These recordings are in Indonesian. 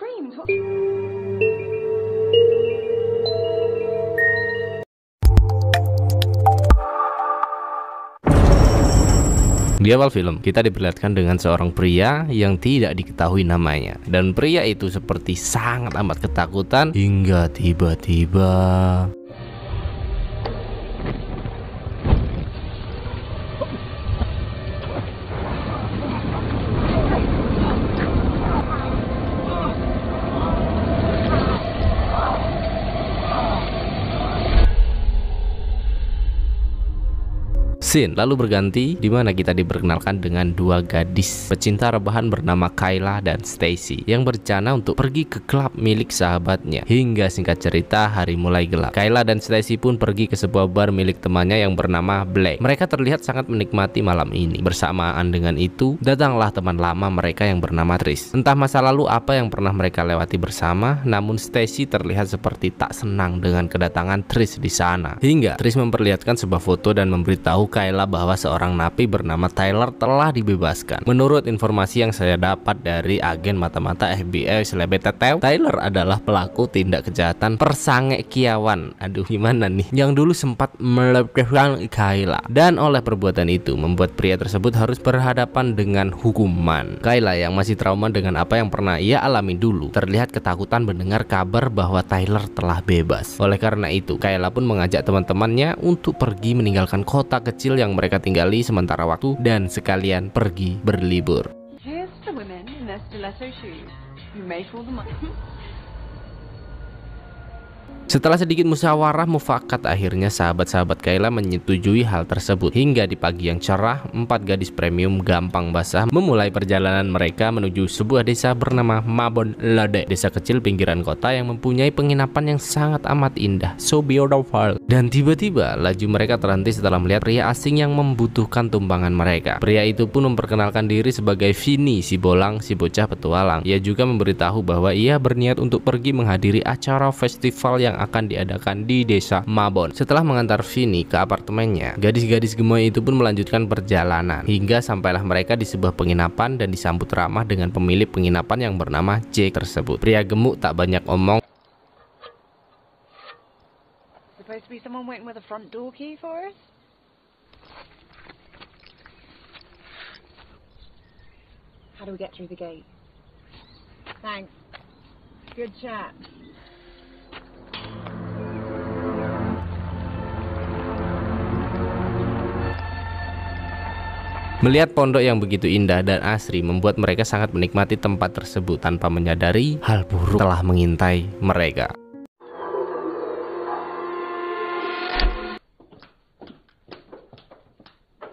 screamed. Di awal film, kita diperlihatkan dengan seorang pria yang tidak diketahui namanya. Dan pria itu seperti sangat amat ketakutan hingga tiba-tiba scene lalu berganti di mana kita diperkenalkan dengan dua gadis pecinta rebahan bernama Kayla dan Stacy yang berencana untuk pergi ke klub milik sahabatnya. Hingga singkat cerita hari mulai gelap. Kayla dan Stacy pun pergi ke sebuah bar milik temannya yang bernama Blake. Mereka terlihat sangat menikmati malam ini. Bersamaan dengan itu, datanglah teman lama mereka yang bernama Tris. Entah masa lalu apa yang pernah mereka lewati bersama, namun Stacy terlihat seperti tak senang dengan kedatangan Tris di sana. Hingga Tris memperlihatkan sebuah foto dan memberitahu Kayla bahwa seorang napi bernama Tyler telah dibebaskan. Menurut informasi yang saya dapat dari agen mata-mata FBI Selebeteteu, Tyler adalah pelaku tindak kejahatan persanggekiawan. Aduh, gimana nih? Yang dulu sempat melecehkan Kayla. Dan oleh perbuatan itu membuat pria tersebut harus berhadapan dengan hukuman. Kayla yang masih trauma dengan apa yang pernah ia alami dulu, terlihat ketakutan mendengar kabar bahwa Tyler telah bebas. Oleh karena itu, Kayla pun mengajak teman-temannya untuk pergi meninggalkan kota kecil yang mereka tinggali sementara waktu dan sekalian pergi berlibur. Here's the women in their stiletto shoes. You make all the money. Setelah sedikit musyawarah mufakat, akhirnya sahabat-sahabat Kayla menyetujui hal tersebut. Hingga di pagi yang cerah, 4 gadis premium gampang basah memulai perjalanan mereka menuju sebuah desa bernama Mabon Lode. Desa kecil pinggiran kota yang mempunyai penginapan yang sangat amat indah, so beautiful. Dan tiba-tiba laju mereka terhenti setelah melihat pria asing yang membutuhkan tumpangan mereka. Pria itu pun memperkenalkan diri sebagai Vini, si bolang, si bocah petualang. Ia juga memberitahu bahwa ia berniat untuk pergi menghadiri acara festival yang akan diadakan di desa Mabon. Setelah mengantar Vini ke apartemennya, gadis-gadis gemoy itu pun melanjutkan perjalanan hingga sampailah mereka di sebuah penginapan dan disambut ramah dengan pemilik penginapan yang bernama Jake tersebut. Pria gemuk tak banyak omong. Supposed to be someone waiting with a front door key for us? How do we get through the gate? Thanks. Good chat. Melihat pondok yang begitu indah dan asri membuat mereka sangat menikmati tempat tersebut tanpa menyadari hal buruk telah mengintai mereka.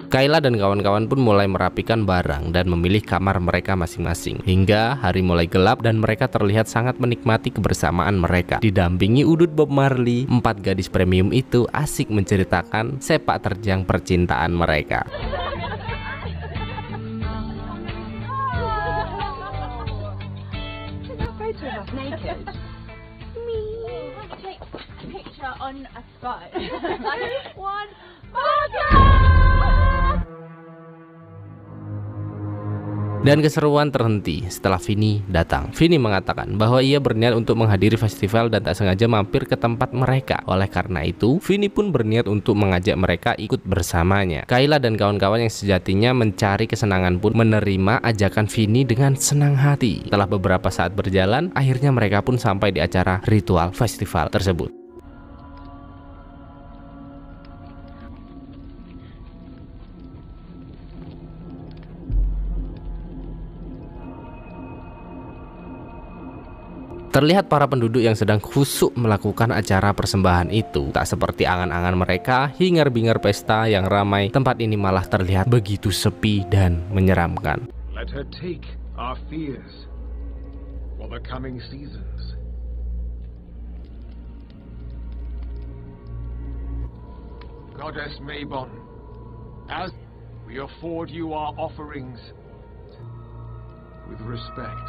Kayla dan kawan-kawan pun mulai merapikan barang dan memilih kamar mereka masing-masing. Hingga hari mulai gelap dan mereka terlihat sangat menikmati kebersamaan mereka. Didampingi udut Bob Marley, 4 gadis premium itu asik menceritakan sepak terjang percintaan mereka. Dan keseruan terhenti setelah Vini datang. Vini mengatakan bahwa ia berniat untuk menghadiri festival dan tak sengaja mampir ke tempat mereka. Oleh karena itu, Vini pun berniat untuk mengajak mereka ikut bersamanya. Kayla dan kawan-kawan yang sejatinya mencari kesenangan pun menerima ajakan Vini dengan senang hati. Setelah beberapa saat berjalan, akhirnya mereka pun sampai di acara ritual festival tersebut. Terlihat para penduduk yang sedang khusyuk melakukan acara persembahan itu. Tak seperti angan-angan mereka, hingar-bingar pesta yang ramai, tempat ini malah terlihat begitu sepi dan menyeramkan. Let her take our fears for the coming seasons. Goddess Mabon, as we afford you our offerings with respect.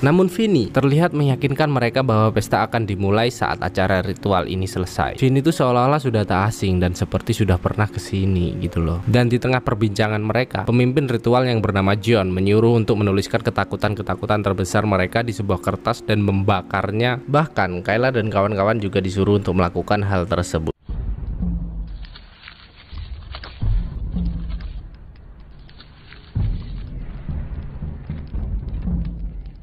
Namun Vinny terlihat meyakinkan mereka bahwa pesta akan dimulai saat acara ritual ini selesai. Vinny itu seolah-olah sudah tak asing dan seperti sudah pernah kesini gitu loh. Dan di tengah perbincangan mereka, pemimpin ritual yang bernama John menyuruh untuk menuliskan ketakutan-ketakutan terbesar mereka di sebuah kertas dan membakarnya. Bahkan Kayla dan kawan-kawan juga disuruh untuk melakukan hal tersebut.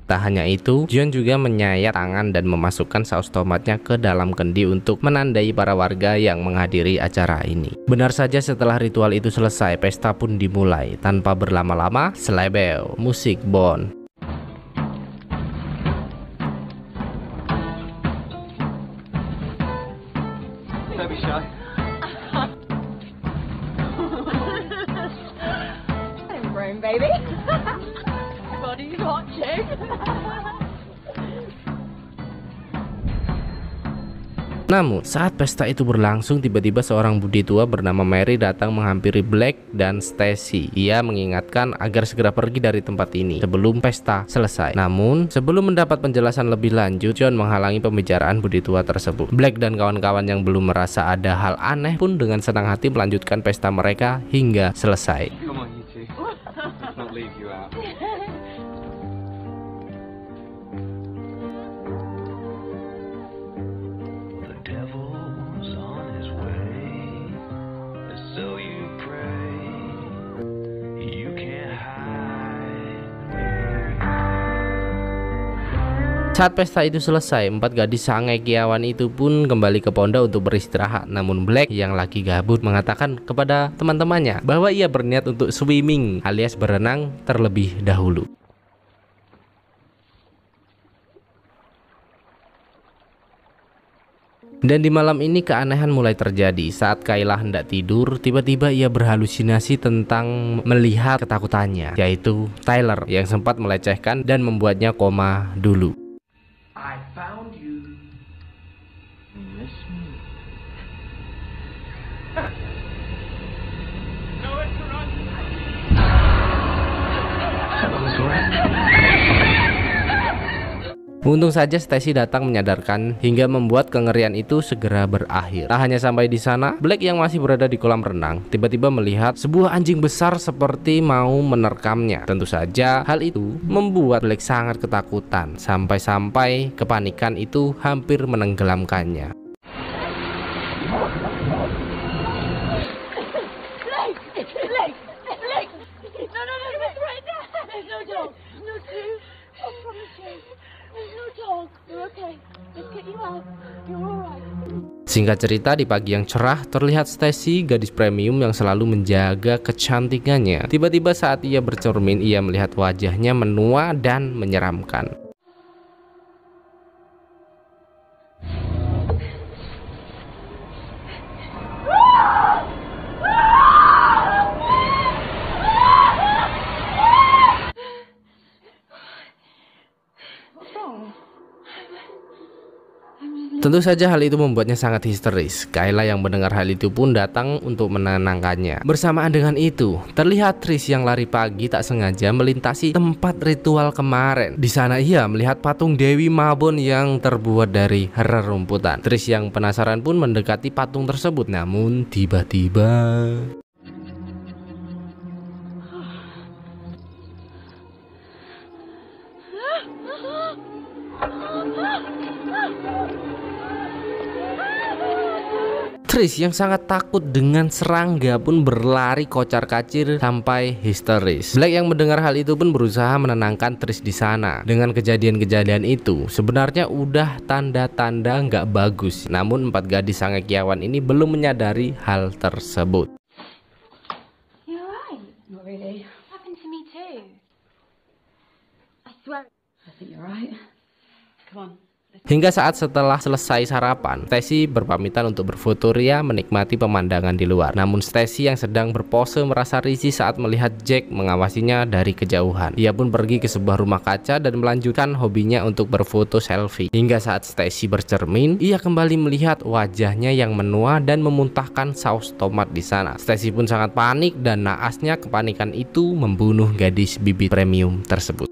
Tak hanya itu, John juga menyayat tangan dan memasukkan saus tomatnya ke dalam kendi untuk menandai para warga yang menghadiri acara ini. Benar saja setelah ritual itu selesai, pesta pun dimulai. Tanpa berlama-lama, selebel, musik Bond. Don't be shy. I'm Rome, baby. Everybody's watching. Namun, saat pesta itu berlangsung, tiba-tiba seorang budi tua bernama Mary datang menghampiri Black dan Stacy. Ia mengingatkan agar segera pergi dari tempat ini sebelum pesta selesai. Namun, sebelum mendapat penjelasan lebih lanjut, John menghalangi pembicaraan budi tua tersebut. Black dan kawan-kawan yang belum merasa ada hal aneh pun dengan senang hati melanjutkan pesta mereka hingga selesai. Come on, you two. Let's not leave you out. The devil's on his way, so you pray. You can't hide me. Saat pesta itu selesai, 4 gadis sangekiawan itu pun kembali ke pondok untuk beristirahat. Namun Black yang lagi gabut mengatakan kepada teman-temannya bahwa ia berniat untuk swimming alias berenang terlebih dahulu. Dan di malam ini keanehan mulai terjadi. Saat Kayla hendak tidur, tiba-tiba ia berhalusinasi tentang melihat ketakutannya, yaitu Tyler yang sempat melecehkan dan membuatnya koma dulu. I found you. You miss me. Untung saja Stacy datang menyadarkan hingga membuat kengerian itu segera berakhir. Tak hanya sampai di sana, Black yang masih berada di kolam renang tiba-tiba melihat sebuah anjing besar seperti mau menerkamnya. Tentu saja hal itu membuat Black sangat ketakutan sampai-sampai kepanikan itu hampir menenggelamkannya. Singkat cerita, di pagi yang cerah terlihat Stacy, gadis premium yang selalu menjaga kecantikannya. Tiba-tiba saat ia bercermin, ia melihat wajahnya menua dan menyeramkan. Tentu saja hal itu membuatnya sangat histeris. Kayla yang mendengar hal itu pun datang untuk menenangkannya. Bersamaan dengan itu, terlihat Trish yang lari pagi tak sengaja melintasi tempat ritual kemarin. Di sana ia melihat patung Dewi Mabon yang terbuat dari rerumputan. Trish yang penasaran pun mendekati patung tersebut. Namun tiba-tiba Trish yang sangat takut dengan serangga pun berlari kocar-kacir sampai histeris. Black yang mendengar hal itu pun berusaha menenangkan Trish di sana. Dengan kejadian-kejadian itu, sebenarnya udah tanda-tanda nggak bagus. Namun 4 gadis sangekiawan ini belum menyadari hal tersebut. You're right. Not really. Happened to me too. I swear. I think you're right. Come on. Hingga saat setelah selesai sarapan, Stacy berpamitan untuk berfoto ria menikmati pemandangan di luar. Namun Stacy yang sedang berpose merasa risih saat melihat Jack mengawasinya dari kejauhan. Ia pun pergi ke sebuah rumah kaca dan melanjutkan hobinya untuk berfoto selfie. Hingga saat Stacy bercermin, ia kembali melihat wajahnya yang menua dan memuntahkan saus tomat di sana. Stacy pun sangat panik dan naasnya kepanikan itu membunuh gadis bibit premium tersebut.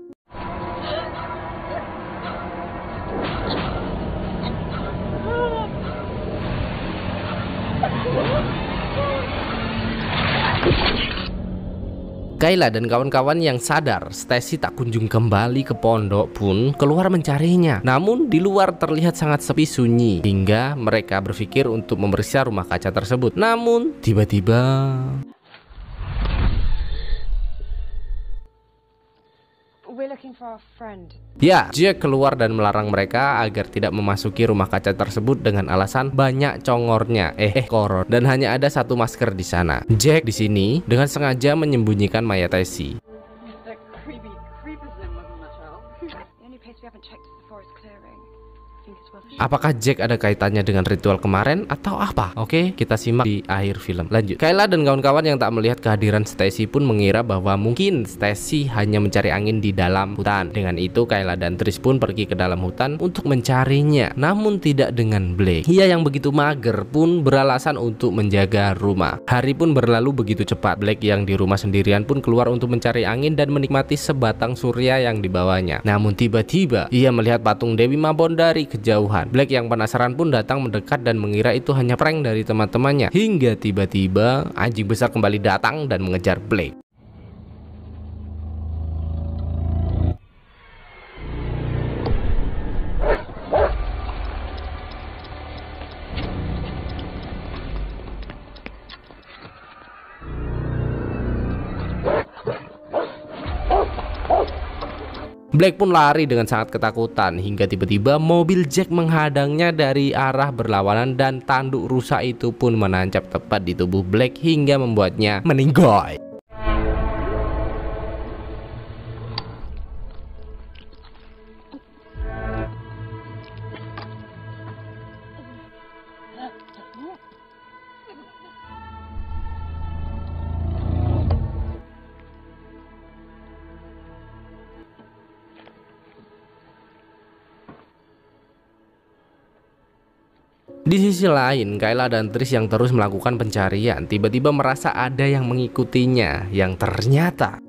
Kayla dan kawan-kawan yang sadar Stacy tak kunjung kembali ke pondok pun keluar mencarinya. Namun di luar terlihat sangat sepi sunyi hingga mereka berpikir untuk memeriksa rumah kaca tersebut. Namun tiba-tiba ya, Jack keluar dan melarang mereka agar tidak memasuki rumah kaca tersebut dengan alasan banyak congornya, koron, dan hanya ada satu masker di sana. Jack di sini dengan sengaja menyembunyikan mayat Stacy. Apakah Jack ada kaitannya dengan ritual kemarin atau apa? Oke, kita simak di akhir film. Lanjut. Kayla dan kawan-kawan yang tak melihat kehadiran Stacy pun mengira bahwa mungkin Stacy hanya mencari angin di dalam hutan. Dengan itu Kayla dan Trish pun pergi ke dalam hutan untuk mencarinya. Namun tidak dengan Blake. Ia yang begitu mager pun beralasan untuk menjaga rumah. Hari pun berlalu begitu cepat. Blake yang di rumah sendirian pun keluar untuk mencari angin dan menikmati sebatang surya yang dibawanya. Namun tiba-tiba ia melihat patung Dewi Mabon dari kejauhan. Blake yang penasaran pun datang mendekat dan mengira itu hanya prank dari teman-temannya. Hingga tiba-tiba anjing besar kembali datang dan mengejar Blake. Blake pun lari dengan sangat ketakutan hingga tiba-tiba mobil Jack menghadangnya dari arah berlawanan dan tanduk rusa itu pun menancap tepat di tubuh Blake hingga membuatnya meninggoy. Di sisi lain, Kayla dan Trish yang terus melakukan pencarian tiba-tiba merasa ada yang mengikutinya yang ternyata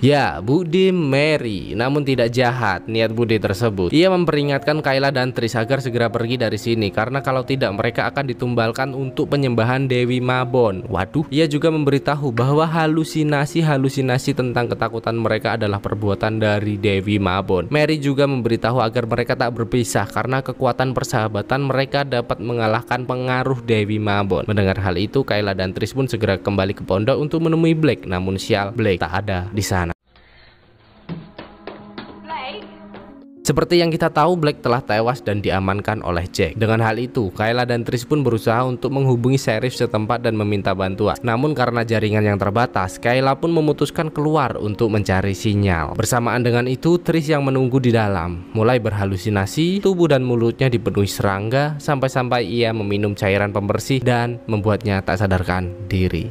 ya, Bude Mary. Namun tidak jahat niat Bude tersebut. Ia memperingatkan Kayla dan Trish agar segera pergi dari sini karena kalau tidak mereka akan ditumbalkan untuk penyembahan Dewi Mabon. Waduh, ia juga memberitahu bahwa halusinasi tentang ketakutan mereka adalah perbuatan dari Dewi Mabon. Mary juga memberitahu agar mereka tak berpisah karena kekuatan persahabatan mereka dapat mengalahkan pengaruh Dewi Mabon. Mendengar hal itu, Kayla dan Trish pun segera kembali ke pondok untuk menemui Blake. Namun sial, Blake tak ada di sana. Seperti yang kita tahu, Blake telah tewas dan diamankan oleh Jack. Dengan hal itu, Kayla dan Trish pun berusaha untuk menghubungi sheriff setempat dan meminta bantuan. Namun karena jaringan yang terbatas, Kayla pun memutuskan keluar untuk mencari sinyal. Bersamaan dengan itu, Trish yang menunggu di dalam mulai berhalusinasi, tubuh dan mulutnya dipenuhi serangga sampai-sampai ia meminum cairan pembersih dan membuatnya tak sadarkan diri.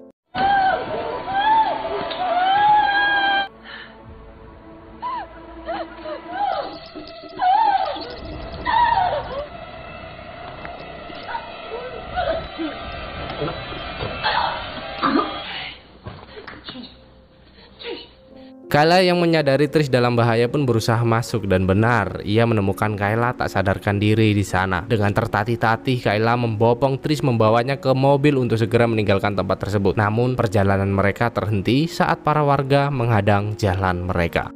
Kayla yang menyadari Trish dalam bahaya pun berusaha masuk dan benar, ia menemukan Kayla tak sadarkan diri di sana. Dengan tertatih-tatih, Kayla membopong Trish membawanya ke mobil untuk segera meninggalkan tempat tersebut. Namun perjalanan mereka terhenti saat para warga menghadang jalan mereka.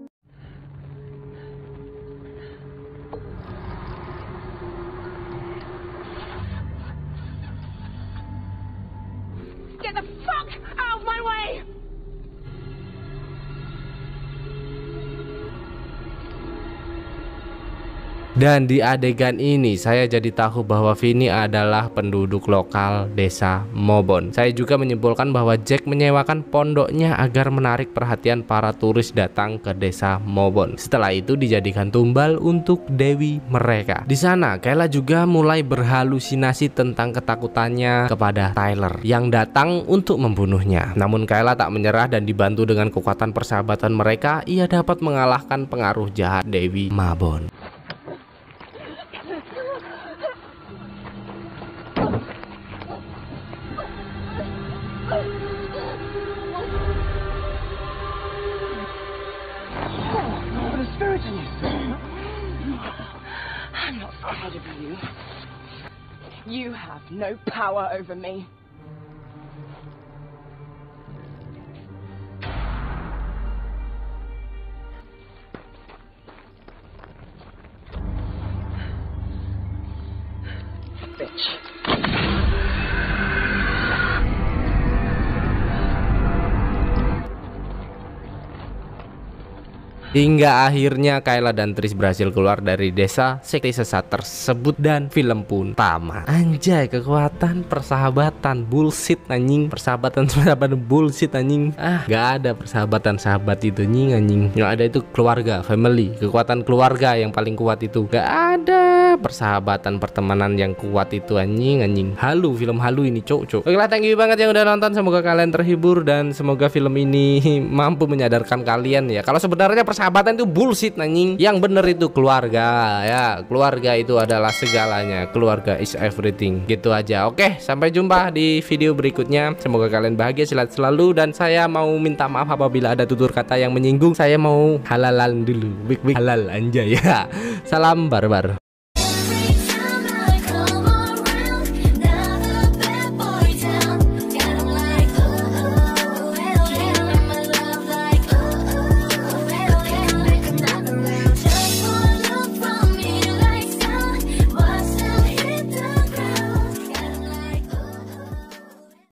Get the fuck out of my way! Dan di adegan ini saya jadi tahu bahwa Vinny adalah penduduk lokal desa Mabon. Saya juga menyimpulkan bahwa Jack menyewakan pondoknya agar menarik perhatian para turis datang ke desa Mabon. Setelah itu dijadikan tumbal untuk dewi mereka. Di sana Kayla juga mulai berhalusinasi tentang ketakutannya kepada Tyler yang datang untuk membunuhnya. Namun Kayla tak menyerah dan dibantu dengan kekuatan persahabatan mereka, ia dapat mengalahkan pengaruh jahat Dewi Mabon. You have no power over me. Bitch. Hingga akhirnya Kayla dan Trish berhasil keluar dari desa sekte sesat tersebut dan film pun tamat. Anjay, kekuatan persahabatan bullshit anjing. Persahabatan bullshit anjing. Gak ada persahabatan sahabat itu anjing. Yang ada itu keluarga, family. Kekuatan keluarga yang paling kuat itu. Gak ada persahabatan pertemanan yang kuat itu anjing. Halu, film halu ini cok. Oke lah, thank you banget yang udah nonton. Semoga kalian terhibur dan semoga film ini mampu menyadarkan kalian ya. Kalau sebenarnya persahabatan itu bullshit anjing. Yang bener itu keluarga ya. Keluarga itu adalah segalanya. Keluarga is everything. Gitu aja. Oke, sampai jumpa di video berikutnya. Semoga kalian bahagia selalu dan saya mau minta maaf apabila ada tutur kata yang menyinggung. Saya mau halalan dulu. Big halal anjay ya. Salam barbar.